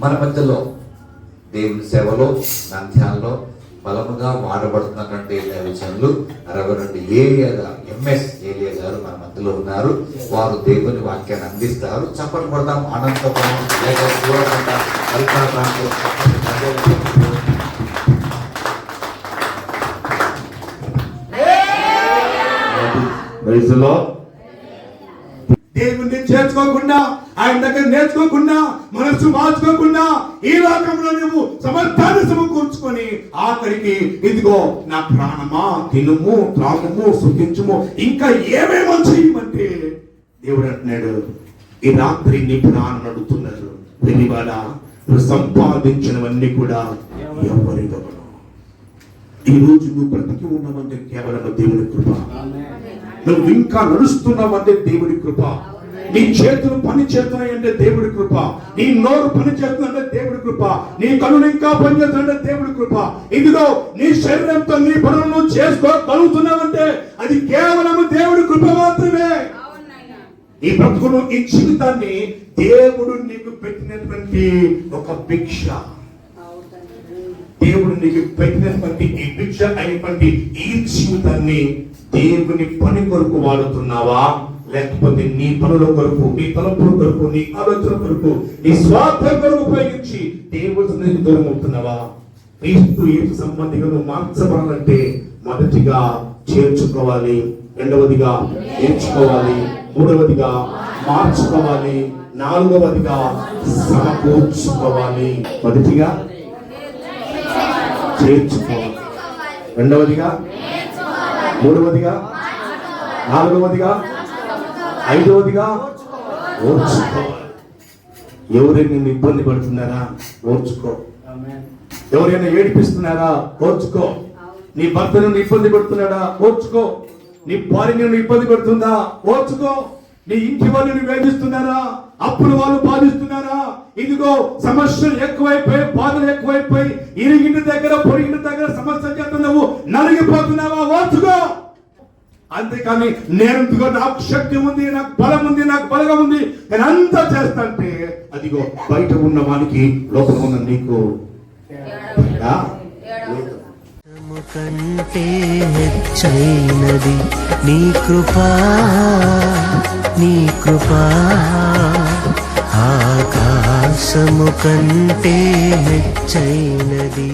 మన మధ్యలో దేవుని సేవలో నంద్యాలలో బలముగా వాడబడుతున్నటువంటి దైవజనులు రెవరెండ్ ఏలియా గారు, ఎంఎస్ ఏలియా గారు మన మధ్యలో ఉన్నారు. వారు దేవుని వాక్యాన్ని అందిస్తారు. చప్పట్లు కొడతాం. అనంతపురం దేవుణ్ణి చేర్చుకోకుండా, ఆయన దగ్గర నేర్చుకోకుండా, మనసు మార్చుకోకుండా ఈ లోకంలో నువ్వు సమర్థాన్ని సమకూర్చుకొని ఆఖరికి ఇదిగో నా ప్రాణమా తినుము త్రాగుము సుఖించుము ఇంకా ఏమేమో చేయమంటే దేవుడు అంటున్నాడు, ఈ రాత్రి నీ ప్రాణం అడుగుతున్నారు. వెలివాడ నువ్వు సంపాదించినవన్నీ కూడా ఎవరివ్వను. ఈ రోజు నువ్వు బ్రతికి ఉన్నావంటే కేవలం దేవుని కృప. నువ్వు ఇంకా నడుస్తున్నావంటే దేవుడి కృప. నీ చేతులు పని చేస్తున్నాయంటే దేవుడి కృప. నీ నోరు పని చేస్తుందంటే దేవుడి కృప. నీ కనులు ఇంకా పని చేస్తుందంటే దేవుడి కృప. ఇదిగో నీ శరీరంతో నీ పనులను చేసుకోగలుగుతున్నావంటే అది కేవలం దేవుడి కృప మాత్రమే. ఈ బ్రతుకును, ఈ జీవితాన్ని దేవుడు నీకు పెట్టినటువంటి ఒక భిక్ష. దేవుడు నీకు పెట్టినటువంటి ఈ భిక్ష అయినటువంటి ఈ జీవితాన్ని దేవుని పని కొరకు వాడుతున్నావా, లేకపోతే నీ పనుల కొరకు, నీ తలపుల కొరకు, నీ ఆలోచన కొరకు, నీ స్వార్థం కొరకు ఉపయోగించి దేవుడిని దూరం అవుతున్నావా? క్రీస్తు యేసు సంబంధిగా నువ్వు మార్చబడాలంటే మొదటిగా చేర్చుకోవాలి, రెండవదిగా నేర్చుకోవాలి, మూడవదిగా మార్చుకోవాలి, నాలుగవదిగా సమకూర్చుకోవాలి. మొదటిగా చేర్చుకోవాలి, రెండవదిగా, మూడవదిగా, నాలుగవదిగా, ఐదవదిగా ఓర్చుకోవాలి. ఎవరైనా ఇబ్బంది పడుతున్నారా? ఓర్చుకో. ఎవరైనా ఏడిపిస్తున్నారా? ఓర్చుకో. నీ భర్తను ఇబ్బంది పడుతున్నాడా? ఓర్చుకో. నీ భార్యను ఇబ్బంది పడుతుందా? ఓర్చుకో. నీ ఇంటి వాళ్ళని వేధిస్తున్నారా? అప్పుల వాళ్ళు బాధిస్తున్నారా? ఇదిగో సమస్యలు ఎక్కువైపోయి, బాధలు ఎక్కువైపోయి, ఇరిగింటి దగ్గర పొరిగింటి దగ్గర సమస్య చేత నువ్వు నలిగిపోతున్నావా? ఓర్చుకో. అంతేకాని నేనందుకో నాకు శక్తి ఉంది, నాకు బలం ఉంది, నాకు బలగా ఉంది, నేను అంతా చేస్తాంటే అదిగో బయట ఉన్న వానికి లోపల ఉన్న నీకు కంటే హెచ్చైనది నీ కృపా, నీ కృపా. ఆకాశము కంటే హెచ్చైనది